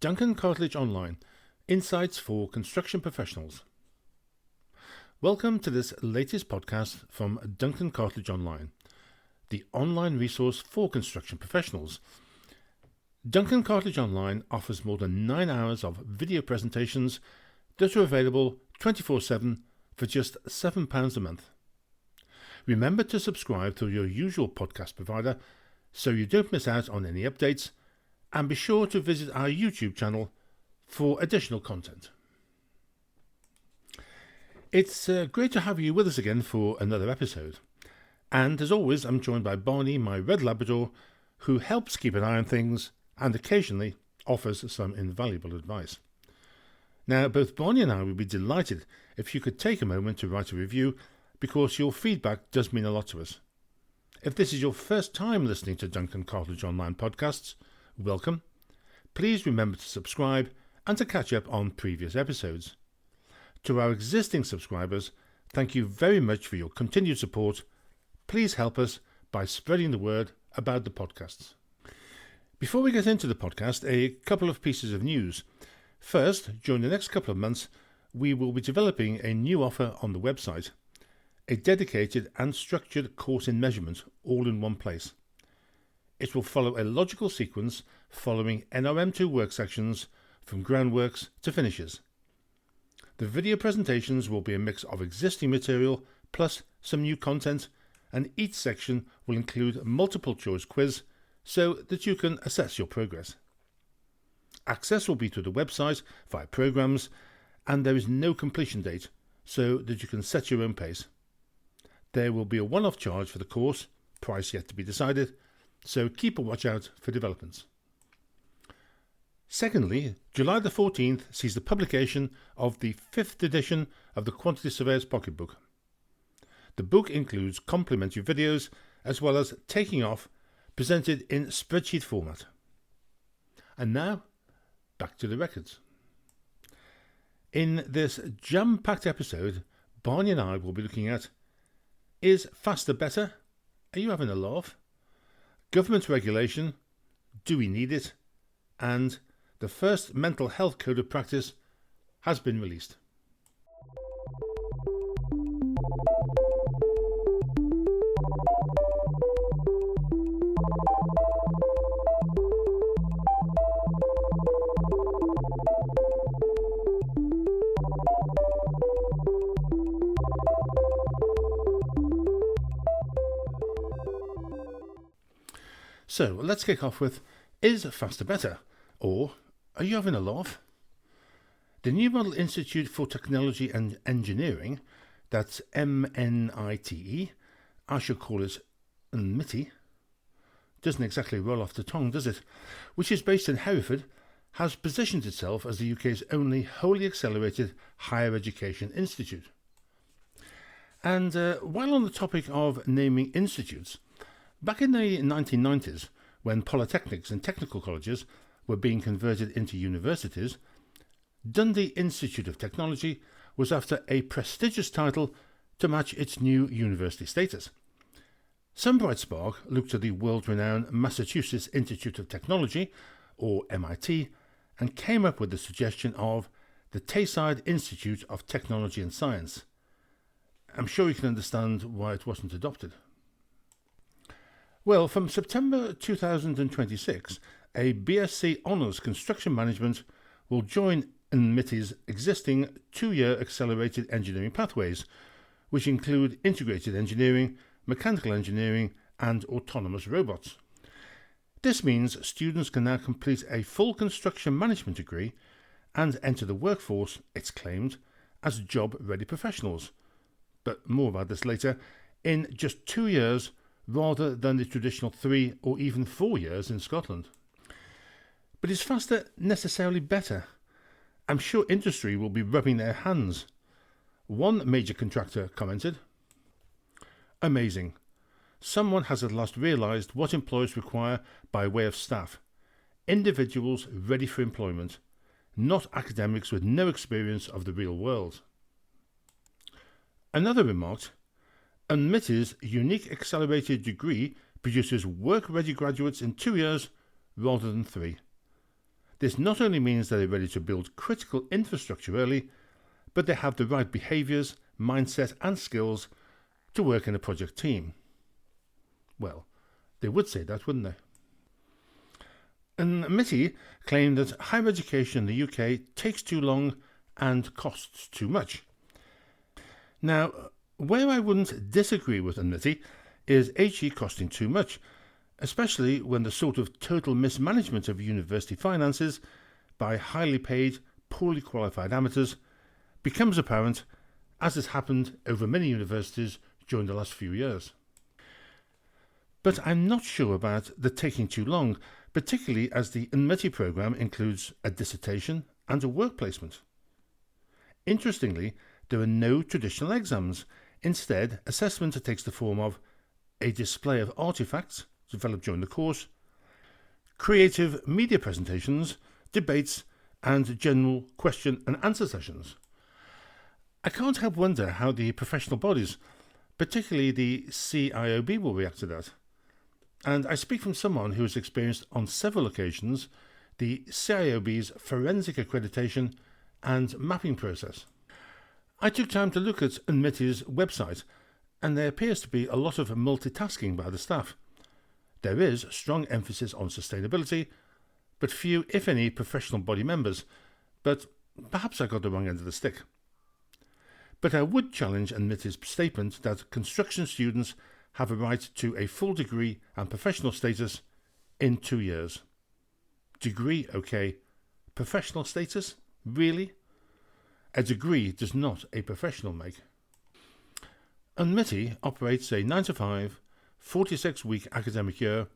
Duncan Cartledge Online, Insights for Construction Professionals. Welcome to this latest podcast from Duncan Cartledge Online, the online resource for construction professionals. Duncan Cartledge Online offers more than 9 hours of video presentations that are available 24/7 for just £7 a month. Remember to subscribe to your usual podcast provider so you don't miss out on any updates, and be sure to visit our YouTube channel for additional content. It's great to have you with us again for another episode. And as always, I'm joined by Barney, my red Labrador, who helps keep an eye on things and occasionally offers some invaluable advice. Now, both Barney and I would be delighted if you could take a moment to write a review, because your feedback does mean a lot to us. If this is your first time listening to Duncan Cartledge Online podcasts, welcome. Please remember to subscribe and to catch up on previous episodes. To our existing subscribers, thank you very much for your continued support. Please help us by spreading the word about the podcasts. Before we get into the podcast, a couple of pieces of news. First, during the next couple of months, we will be developing a new offer on the website, a dedicated and structured course in measurement all in one place. It will follow a logical sequence following NRM2 work sections from groundworks to finishes. The video presentations will be a mix of existing material plus some new content, and each section will include a multiple choice quiz so that you can assess your progress. Access will be to the website via programs, and there is no completion date so that you can set your own pace. There will be a one-off charge for the course, price yet to be decided, so keep a watch out for developments. Secondly, July the 14th sees the publication of the 5th edition of the Quantities Surveyors Pocketbook. The book includes complimentary videos as well as taking off, presented in spreadsheet format. And now, back to the records. In this jam-packed episode, Barney and I will be looking at: is faster better? Are you having a laugh? Government regulation, do we need it? And the first mental health code of practice has been released. So let's kick off with, is faster better? Or are you having a laugh? The New Model Institute for Technology and Engineering, that's MNITE, I should call it MITI, doesn't exactly roll off the tongue, does it? Which is based in Hereford, has positioned itself as the UK's only wholly accelerated higher education institute. And while on the topic of naming institutes, back in the 1990s, when polytechnics and technical colleges were being converted into universities, Dundee Institute of Technology was after a prestigious title to match its new university status. Some bright spark looked to the world-renowned Massachusetts Institute of Technology, or MIT, and came up with the suggestion of the Tayside Institute of Technology and Science. I'm sure you can understand why it wasn't adopted. Well, from September 2026, a BSc Honours Construction Management will join MITI's existing 2-year accelerated engineering pathways, which include integrated engineering, mechanical engineering and autonomous robots. This means students can now complete a full construction management degree and enter the workforce, it's claimed, as job-ready professionals. But more about this later, in just 2 years rather than the traditional 3 or even 4 years in Scotland. But is faster necessarily better? I'm sure industry will be rubbing their hands. One major contractor commented, "Amazing. Someone has at last realised what employers require by way of staff. Individuals ready for employment, not academics with no experience of the real world." Another remarked, "MITI's unique accelerated degree produces work-ready graduates in 2 years rather than 3. This not only means that they're ready to build critical infrastructure early, but they have the right behaviours, mindset and skills to work in a project team. Well, they would say that, wouldn't they? And MITI claimed that higher education in the UK takes too long and costs too much. Now, where I wouldn't disagree with MITI is HE costing too much, especially when the sort of total mismanagement of university finances by highly paid, poorly qualified amateurs becomes apparent, as has happened over many universities during the last few years. But I'm not sure about the taking too long, particularly as the MITI programme includes a dissertation and a work placement. Interestingly, there are no traditional exams. Instead, assessment takes the form of a display of artefacts developed during the course, creative media presentations, debates, and general question and answer sessions. I can't help wonder how the professional bodies, particularly the CIOB, will react to that. And I speak from someone who has experienced on several occasions the CIOB's forensic accreditation and mapping process. I took time to look at MITI's website, and there appears to be a lot of multitasking by the staff. There is strong emphasis on sustainability, but few, if any, professional body members. But perhaps I got the wrong end of the stick. But I would challenge MITI's statement that construction students have a right to a full degree and professional status in 2 years. Degree, okay. Professional status? Really? A degree does not a professional make. MITI operates a 9-to-5, 46-week academic year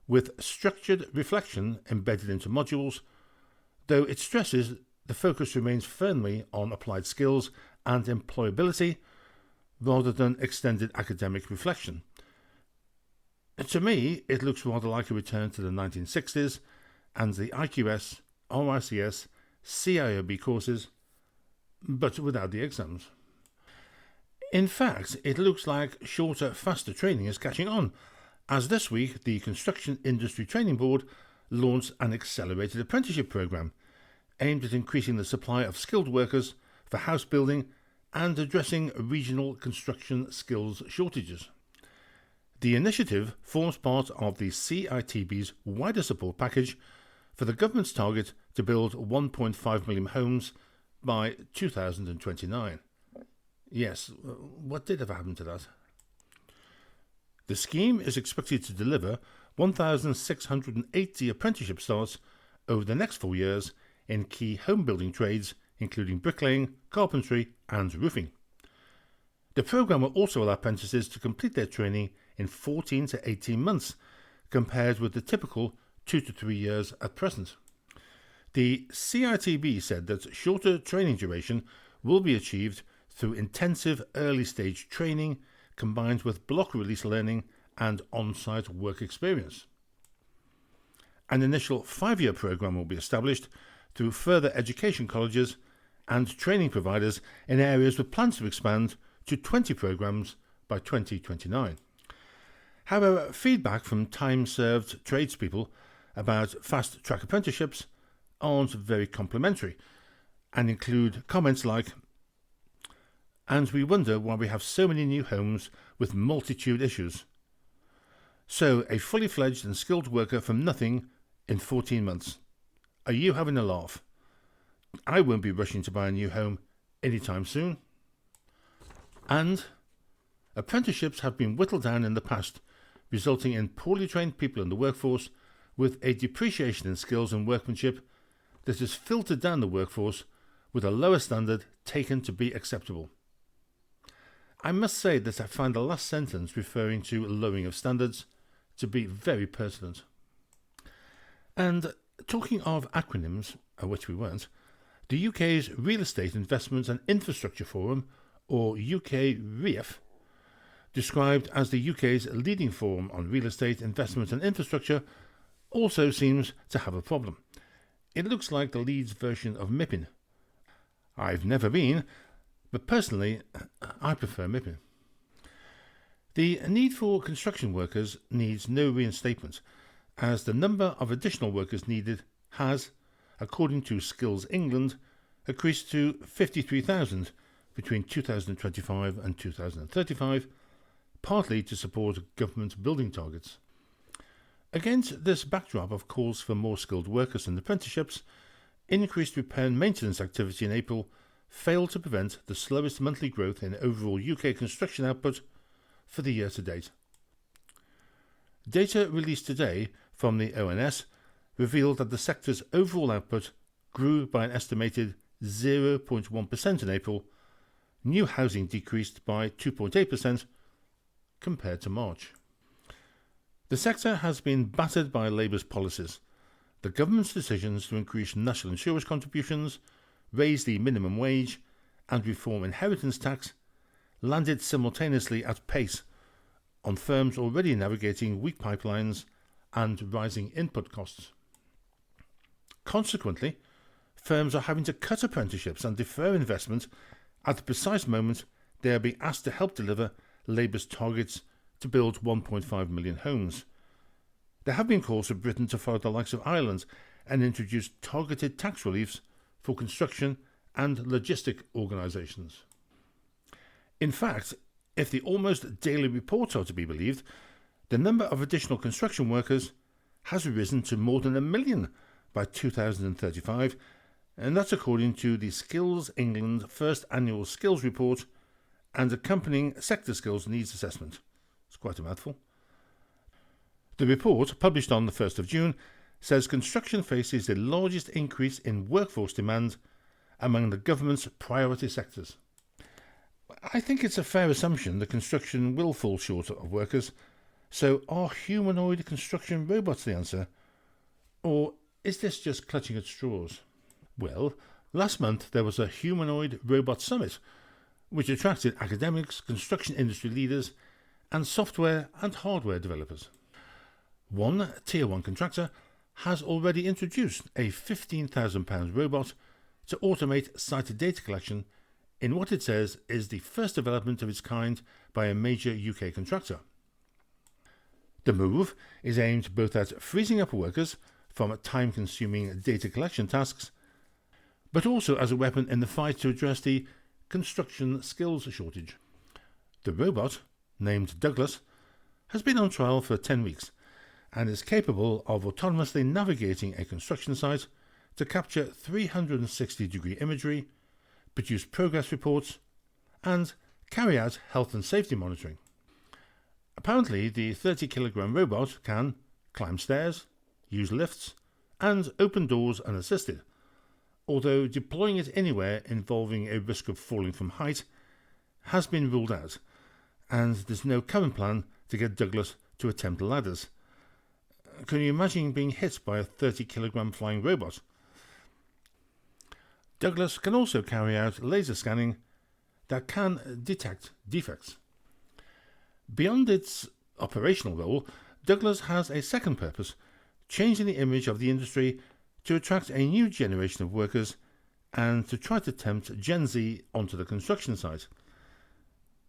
with structured reflection embedded into modules, though it stresses the focus remains firmly on applied skills and employability rather than extended academic reflection. To me, it looks rather like a return to the 1960s and the IQS, RICS, CIOB courses, but without the exams. In fact, it looks like shorter, faster training is catching on, as this week the Construction Industry Training Board launched an accelerated apprenticeship programme aimed at increasing the supply of skilled workers for house building and addressing regional construction skills shortages. The initiative forms part of the CITB's wider support package for the government's target to build 1.5 million homes by 2029. Yes, what did ever happen to that? The scheme is expected to deliver 1,680 apprenticeship starts over the next 4 years in key home building trades, including bricklaying, carpentry and roofing. The programme will also allow apprentices to complete their training in 14 to 18 months, compared with the typical 2 to 3 years at present. The CITB said that shorter training duration will be achieved through intensive early stage training combined with block release learning and on-site work experience. An initial 5-year programme will be established through further education colleges and training providers in areas with plans to expand to 20 programmes by 2029. However, feedback from time-served tradespeople about fast-track apprenticeships aren't very complimentary and include comments like, "And we wonder why we have so many new homes with multitude issues. So a fully fledged and skilled worker from nothing in 14 months. Are you having a laugh? I won't be rushing to buy a new home anytime soon." And apprenticeships have been whittled down in the past, resulting in poorly trained people in the workforce with a depreciation in skills and workmanship that has filtered down the workforce with a lower standard taken to be acceptable. I must say that I find the last sentence referring to lowering of standards to be very pertinent. And talking of acronyms, which we weren't, the UK's Real Estate Investment and Infrastructure Forum, or UK REIF, described as the UK's leading forum on real estate investment and infrastructure, also seems to have a problem. It looks like the Leeds version of MIPIM. I've never been, but personally I prefer MIPIM. The need for construction workers needs no reinstatement, as the number of additional workers needed has, according to Skills England, increased to 53,000 between 2025 and 2035, partly to support government building targets. Against this backdrop of calls for more skilled workers and apprenticeships, increased repair and maintenance activity in April failed to prevent the slowest monthly growth in overall UK construction output for the year to date. Data released today from the ONS revealed that the sector's overall output grew by an estimated 0.1% in April. New housing decreased by 2.8% compared to March. The sector has been battered by Labour's policies. The government's decisions to increase national insurance contributions, raise the minimum wage, and reform inheritance tax landed simultaneously at pace on firms already navigating weak pipelines and rising input costs. Consequently, firms are having to cut apprenticeships and defer investment at the precise moment they are being asked to help deliver Labour's targets to build 1.5 million homes. There have been calls for Britain to follow the likes of Ireland and introduce targeted tax reliefs for construction and logistic organisations. In fact, if the almost daily reports are to be believed, the number of additional construction workers has risen to more than 1 million by 2035, and that's according to the Skills England first annual skills report and accompanying sector skills needs assessment. It's quite a mouthful. The report, published on the 1st of June, says construction faces the largest increase in workforce demand among the government's priority sectors. I think it's a fair assumption that construction will fall short of workers, so are humanoid construction robots the answer? Or is this just clutching at straws? Well, last month there was a humanoid robot summit, which attracted academics, construction industry leaders, and software and hardware developers. One Tier 1 contractor has already introduced a £15,000 robot to automate site data collection in what it says is the first development of its kind by a major UK contractor. The move is aimed both at freezing up workers from time-consuming data collection tasks, but also as a weapon in the fight to address the construction skills shortage. The robot, named Douglas, has been on trial for 10 weeks and is capable of autonomously navigating a construction site to capture 360-degree imagery, produce progress reports, and carry out health and safety monitoring. Apparently, the 30-kilogram robot can climb stairs, use lifts, and open doors unassisted, although deploying it anywhere involving a risk of falling from height has been ruled out, and there's no current plan to get Douglas to attempt ladders. Can you imagine being hit by a 30-kilogram flying robot? Douglas can also carry out laser scanning that can detect defects. Beyond its operational role, Douglas has a second purpose, changing the image of the industry to attract a new generation of workers and to try to tempt Gen Z onto the construction site.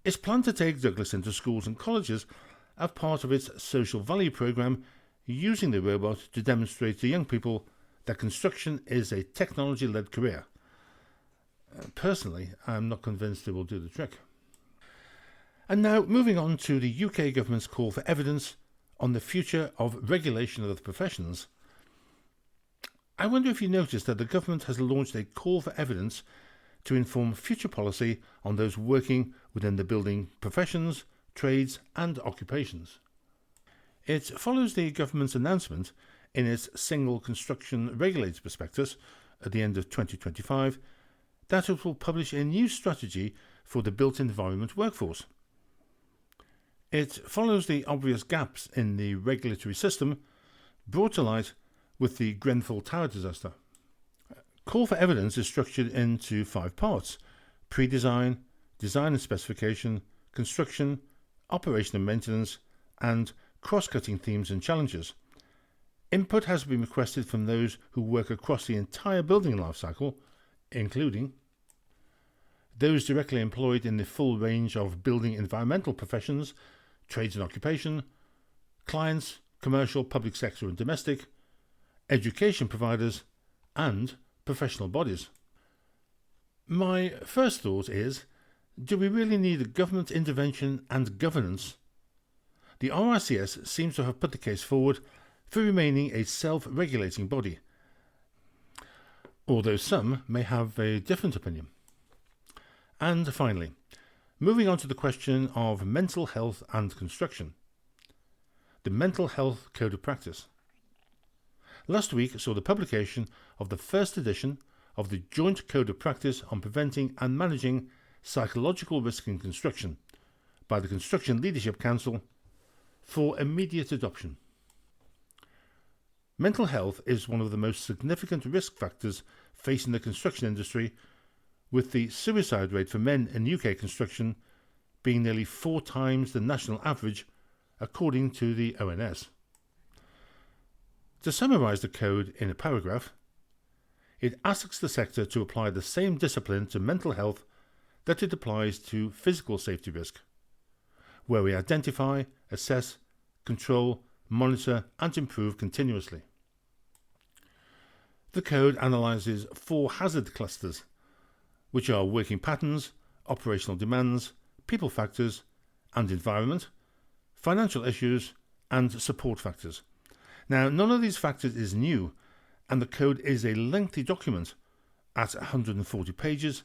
It's planned to take Douglas into schools and colleges as part of its social value programme, using the robot to demonstrate to young people that construction is a technology-led career. Personally, I'm not convinced it will do the trick. And now, moving on to the UK government's call for evidence on the future of regulation of the professions. I wonder if you noticed that the government has launched a call for evidence to inform future policy on those working within the building professions, trades and occupations. It follows the government's announcement in its Single Construction Regulator Prospectus at the end of 2025 that it will publish a new strategy for the built environment workforce. It follows the obvious gaps in the regulatory system brought to light with the Grenfell Tower disaster. Call for evidence is structured into 5 parts: pre-design, design and specification, construction, operation and maintenance, and cross-cutting themes and challenges. Input has been requested from those who work across the entire building life cycle, including those directly employed in the full range of building environmental professions, trades and occupation, clients, commercial, public sector and domestic, education providers, and professional bodies. My first thought is, do we really need government intervention and governance? The RICS seems to have put the case forward for remaining a self-regulating body, although some may have a different opinion. And finally, moving on to the question of mental health and construction. The Mental Health Code of Practice. Last week saw the publication of the first edition of the Joint Code of Practice on Preventing and Managing Psychological Risk in Construction by the Construction Leadership Council for immediate adoption. Mental health is one of the most significant risk factors facing the construction industry, with the suicide rate for men in UK construction being nearly 4 times the national average, according to the ONS. To summarise the code in a paragraph, it asks the sector to apply the same discipline to mental health that it applies to physical safety risk, where we identify, assess, control, monitor and improve continuously. The code analyses 4 hazard clusters, which are working patterns, operational demands, people factors and environment, financial issues and support factors. Now, none of these factors is new, and the code is a lengthy document at 140 pages.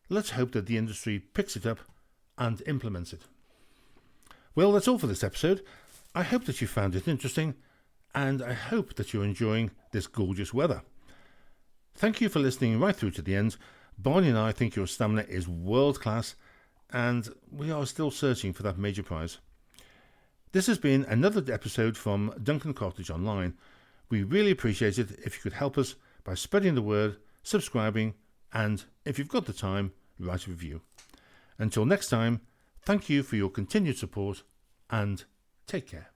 Let's hope that the industry picks it up and implements it. Well, that's all for this episode. I hope that you found it interesting, and I hope that you're enjoying this gorgeous weather. Thank you for listening right through to the end. Barney and I think your stamina is world class, and we are still searching for that major prize. This has been another episode from Duncan Cartledge Online. We really appreciate it if you could help us by spreading the word, subscribing, and, if you've got the time, write a review. Until next time, thank you for your continued support, and take care.